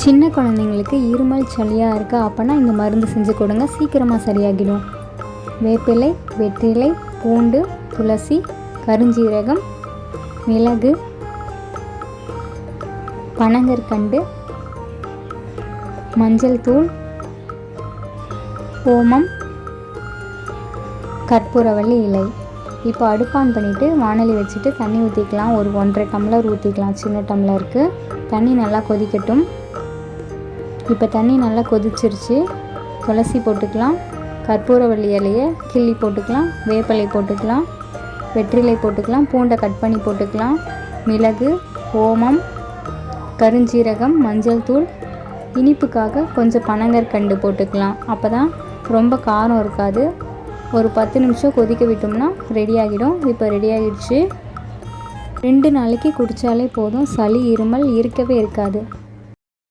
சின்ன குழந்தைங்களுக்கு இருமல் சளியாக இருக்கா அப்போனா இந்த மருந்து செஞ்சு கொடுங்க, சீக்கிரமாக சரியாகிடும். வேப்பிலை, வெற்றிலை, பூண்டு, துளசி, கருஞ்சீரகம், மிளகு, பனங்கற்கண்டு, மஞ்சள் தூள், ஓமம், கற்பூரவள்ளி இலை. இப்போ அடுப்பான் பண்ணிவிட்டு வானலி வச்சுட்டு தண்ணி ஊற்றிக்கலாம். ஒரு 1.5 டம்ளர் ஊற்றிக்கலாம், சின்ன டம்ளருக்கு. தண்ணி நல்லா கொதிக்கட்டும். இப்போ தண்ணி நல்லா கொதிச்சிருச்சு. துளசி போட்டுக்கலாம், கற்பூரவள்ளி இலையை கிள்ளி போட்டுக்கலாம், வேப்பிலை போட்டுக்கலாம், வெற்றிலை போட்டுக்கலாம், பூண்டை கட் பண்ணி போட்டுக்கலாம், மிளகு, ஓமம், கருஞ்சீரகம், மஞ்சள் தூள், இனிப்புக்காக கொஞ்சம் பனங்கற்கண்டு போட்டுக்கலாம். அப்போ தான் ரொம்ப காரம் இருக்காது. ஒரு 10 நிமிஷம் கொதிக்க விட்டோம்னா ரெடி ஆகிடும். இப்போ ரெடி ஆகிடுச்சு. 2 நாளைக்கு குடித்தாலே போதும், சளி இருமல் இருக்கவே இருக்காது.